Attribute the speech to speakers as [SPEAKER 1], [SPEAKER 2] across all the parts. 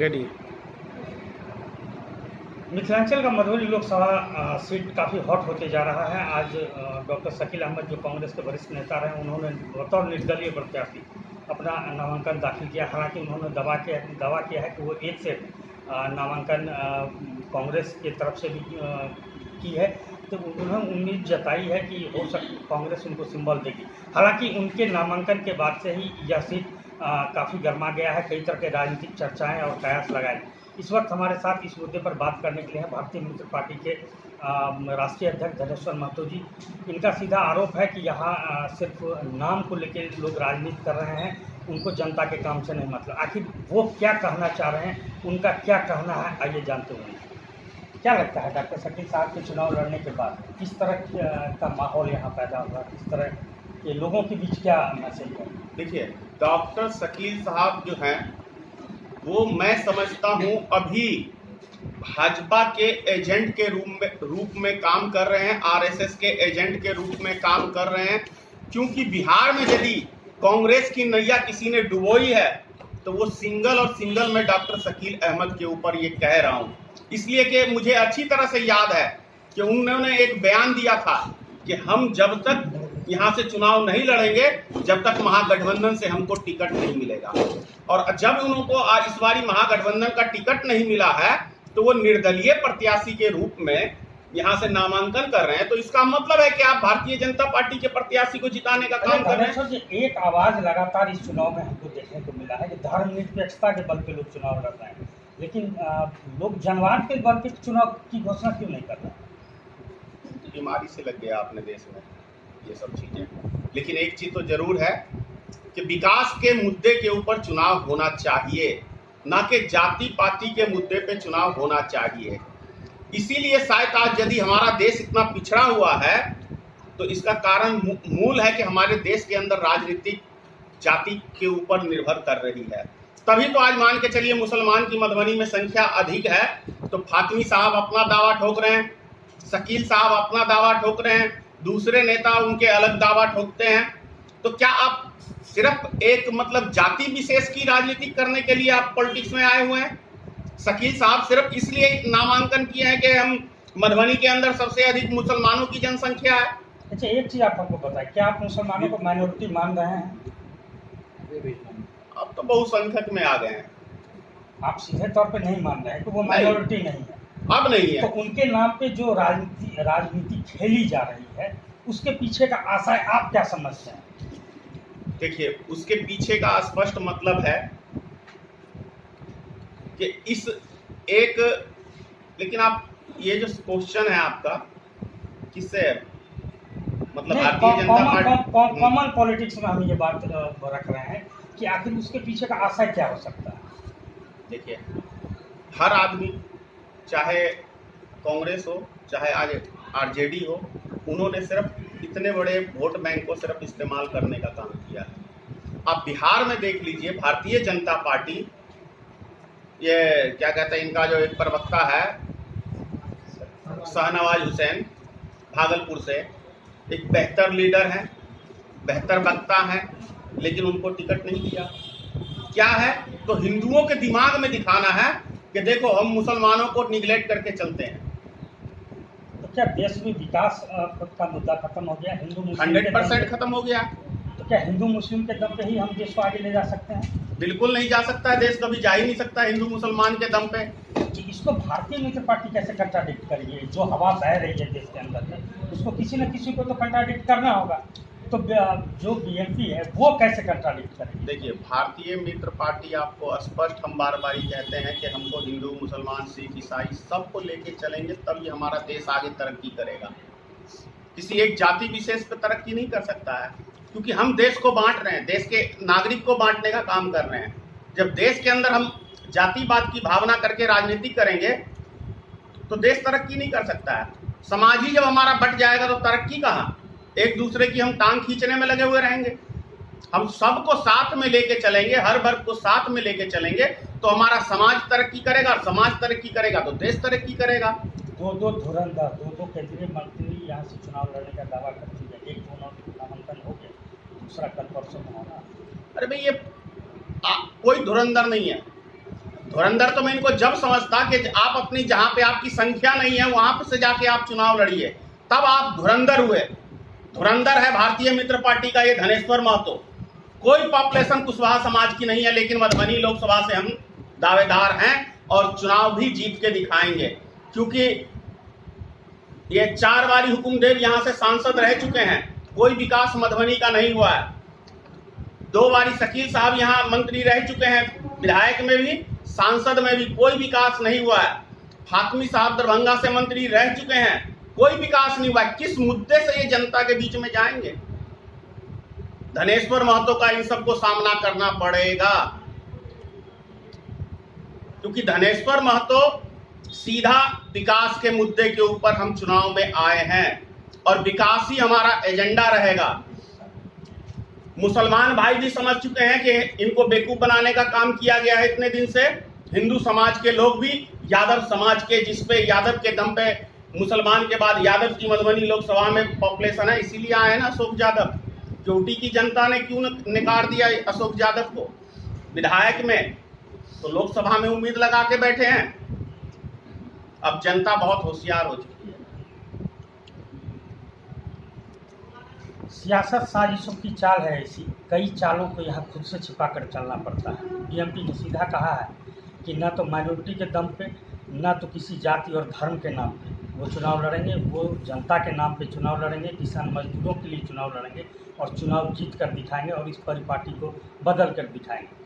[SPEAKER 1] Ready.
[SPEAKER 2] Mithilanchal का Madhubani Lok Sabha seat काफ़ी hot होते जा रहा है। आज डॉक्टर शकील अहमद जो कांग्रेस के वरिष्ठ नेता रहे, उन्होंने बतौर निर्दलीय प्रत्याशी अपना नामांकन दाखिल किया। हालांकि उन्होंने दावा किया है कि वो एक से नामांकन कांग्रेस की तरफ से भी की है, तो उन्होंने उम्मीद जताई है कि हो सकता कांग्रेस उनको सिंबल देगी। हालांकि उनके नामांकन के बाद से ही यह सीट काफ़ी गर्मा गया है। कई तरह के राजनीतिक चर्चाएं और कयास लगाए। इस वक्त हमारे साथ इस मुद्दे पर बात करने के लिए हैं भारतीय मित्र पार्टी के राष्ट्रीय अध्यक्ष धनेश्वर महतो जी। इनका सीधा आरोप है कि यहाँ सिर्फ नाम को लेकर लोग राजनीति कर रहे हैं, उनको जनता के काम से नहीं मतलब। आखिर वो क्या कहना चाह रहे हैं, उनका क्या कहना है, आइए जानते हुए। क्या लगता है डॉक्टर शकील साहब के चुनाव लड़ने के बाद किस तरह का माहौल यहाँ पैदा हुआ, किस तरह के लोगों के बीच क्या मैसेज है?
[SPEAKER 3] देखिए, डॉक्टर शकील साहब जो हैं वो मैं समझता हूँ अभी भाजपा के एजेंट के रूप में काम कर रहे हैं, आरएसएस के एजेंट के रूप में काम कर रहे हैं। क्योंकि बिहार में यदि कांग्रेस की नैया किसी ने डुबोई है तो वो सिंगल मैं डॉक्टर शकील अहमद के ऊपर ये कह रहा हूँ। इसलिए कि मुझे अच्छी तरह से याद है कि उन्होंने एक बयान दिया था कि हम जब तक यहाँ से चुनाव नहीं लड़ेंगे जब तक महागठबंधन से हमको टिकट नहीं मिलेगा। और जब उनको इस बारी महागठबंधन का टिकट नहीं मिला है तो वो निर्दलीय प्रत्याशी के रूप में यहाँ से नामांकन कर रहे हैं। तो इसका मतलब है कि आप भारतीय जनता पार्टी के प्रत्याशी को जिताने का काम कर रहे हैं।
[SPEAKER 2] एक आवाज लगातार इस चुनाव में हमको देखने को मिला है कि धर्मनिरपेक्षता के बल पे लोग चुनाव लड़ रहे हैं, लेकिन लोग जनवाद के बल पे चुनाव की घोषणा क्यों नहीं कर रहे?
[SPEAKER 3] बीमारी से लग गया अपने देश में ये सब चीजें। लेकिन एक चीज तो जरूर है कि विकास के मुद्दे के ऊपर चुनाव होना चाहिए, ना कि जाति पाति के मुद्दे पे चुनाव होना चाहिए। इसीलिए शायद आज यदि हमारा देश इतना पिछड़ा हुआ है तो इसका कारण मूल है कि हमारे देश के अंदर राजनीतिक जाति के ऊपर निर्भर कर रही है। तभी तो आज मान के चलिए मुसलमान की मधुबनी में संख्या अधिक है तो फातिमी साहब अपना दावा ठोक रहे हैं, शकील साहब अपना दावा ठोक रहे हैं, दूसरे नेता उनके अलग दावा ठोकते हैं। तो क्या आप सिर्फ एक मतलब जाति विशेष की राजनीति करने के लिए आप पॉलिटिक्स में आए हुए हैं? शकील साहब सिर्फ इसलिए नामांकन किए हैं कि हम मधुबनी के अंदर सबसे अधिक मुसलमानों की जनसंख्या है।
[SPEAKER 2] अच्छा, एक चीज आप हमको बताएं, क्या आप मुसलमानों को माइनॉरिटी मान रहे हैं?
[SPEAKER 3] अब तो बहुसंख्यक में आ गए हैं।
[SPEAKER 2] आप सीधे तौर पे नहीं मान रहे हैं तो वो माइनॉरिटी नहीं है,
[SPEAKER 3] अब नहीं है।
[SPEAKER 2] तो उनके नाम पे जो राजनीति खेली जा रही है उसके पीछे का आशय आप क्या समझते हैं?
[SPEAKER 3] देखिए, उसके पीछे का स्पष्ट मतलब है कि इस एक, लेकिन आप ये जो क्वेश्चन है आपका किससे मतलब Bharatiya Janata party
[SPEAKER 2] common politics में हम ये बात रख रहे हैं कि आखिर उसके पीछे का आशय क्या हो सकता है?
[SPEAKER 3] देखिए, हर आदमी चाहे कांग्रेस हो चाहे आज आरजेडी हो, उन्होंने सिर्फ इतने बड़े वोट बैंक को सिर्फ इस्तेमाल करने का काम किया है। आप बिहार में देख लीजिए, भारतीय जनता पार्टी, ये क्या कहते हैं, इनका जो एक प्रवक्ता है शाहनवाज हुसैन भागलपुर से, एक बेहतर लीडर हैं, बेहतर वक्ता हैं, लेकिन उनको टिकट नहीं दिया। क्या है? तो हिंदुओं के दिमाग में दिखाना है कि देखो हम मुसलमानों को निगलेक्ट करके चलते हैं।
[SPEAKER 2] तो क्या देश में विकास का मुद्दा खत्म हो गया? हिंदू मुस्लिम
[SPEAKER 3] 100% खत्म हो गया।
[SPEAKER 2] तो क्या हिंदू मुस्लिम के दम पे ही हम देश को आगे ले जा सकते हैं?
[SPEAKER 3] बिल्कुल नहीं जा सकता है, देश कभी जा ही नहीं सकता हिंदू मुसलमान के दम पे।
[SPEAKER 2] इसको भारतीय मित्र पार्टी कैसे कंट्राडिक्ट करिए? जो हवा बह रही है देश के अंदर में, उसको किसी न किसी को तो कंट्राडिक्ट करना होगा। तो जो बीएमपी है वो कैसे कंट्राडिक्ट करेगी?
[SPEAKER 3] देखिए, भारतीय मित्र पार्टी आपको स्पष्ट हम बार बार कहते हैं कि हमको हिंदू मुसलमान सिख ईसाई सबको लेके चलेंगे, तब ये हमारा देश आगे तरक्की करेगा। किसी एक जाति विशेष पर तरक्की नहीं कर सकता है, क्योंकि हम देश को बांट रहे हैं, देश के नागरिक को बांटने का काम कर रहे हैं। जब देश के अंदर हम जातिवाद की भावना करके राजनीति करेंगे तो देश तरक्की नहीं कर सकता है। समाज ही जब हमारा बट जाएगा तो तरक्की कहाँ? एक दूसरे की हम टांग खींचने में लगे हुए रहेंगे। हम सबको साथ में लेके चलेंगे, हर वर्ग को साथ में लेके चलेंगे तो हमारा समाज तरक्की करेगा, और समाज तरक्की करेगा तो देश तरक्की करेगा।
[SPEAKER 2] दो धुरंधर, दो केंद्रीय मंत्री यहाँ से चुनाव लड़ने का दावा करती है। एक नामांकन हो गया, दूसरा कल परसों में होना।
[SPEAKER 3] अरे भाई, ये कोई धुरंधर नहीं है। धुरंधर तो मैं इनको जब समझता कि आप अपनी जहां पे आपकी संख्या नहीं है वहां पे से जाके आप चुनाव लड़िए, तब आप धुरंधर हुए। धुरंधर है भारतीय मित्र पार्टी का ये धनेश्वर महतो। कोई पॉपुलेशन कुशवाहा समाज की नहीं है, लेकिन मधुबनी लोकसभा से हम दावेदार हैं और चुनाव भी जीत के दिखाएंगे, क्योंकि ये 4 बारी हुकुमदेव यहां से सांसद रह चुके हैं, कोई विकास मधुबनी का नहीं हुआ है। 2 बारी शकील साहब यहां मंत्री रह चुके हैं, विधायक में भी सांसद में भी कोई विकास नहीं हुआ है। फातमी साहब दरभंगा से मंत्री रह चुके हैं, कोई विकास नहीं हुआ है। किस मुद्दे से ये जनता के बीच में जाएंगे? धनेश्वर महतो का इन सबको सामना करना पड़ेगा, क्योंकि धनेश्वर महतो सीधा विकास के मुद्दे के ऊपर हम चुनाव में आए हैं और विकास ही हमारा एजेंडा रहेगा। मुसलमान भाई भी समझ चुके हैं कि इनको बेवकूफ बनाने का काम किया गया है इतने दिन से। हिंदू समाज के लोग भी यादव समाज के, जिसपे यादव के दम पे मुसलमान के बाद यादव की मधुबनी लोकसभा में पॉपुलेशन है, इसीलिए आए ना अशोक यादव। चोटी की जनता ने क्यों निकाल दिया अशोक यादव को विधायक में, तो लोकसभा में उम्मीद लगा के बैठे हैं। अब जनता बहुत होशियार हो चुकी है।
[SPEAKER 2] सियासत साजिशों की चाल है ऐसी, कई चालों को यहाँ खुद से छिपा कर चलना पड़ता है। बीएमपी ने सीधा कहा है कि न तो माइनॉरिटी के दम पे, न तो किसी जाति और धर्म के नाम पे वो चुनाव लड़ेंगे। वो जनता के नाम पे चुनाव लड़ेंगे, किसान मजदूरों के लिए चुनाव लड़ेंगे और चुनाव जीत कर दिखाएंगे और इस परिपाटी को बदल कर दिखाएंगे।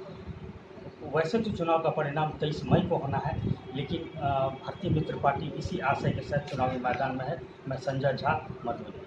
[SPEAKER 2] वैसे तो चुनाव का परिणाम 23 मई को होना है, लेकिन भारतीय मित्र पार्टी इसी आशय के साथ चुनावी मैदान में है। मैं संजय झा, मधुबनी।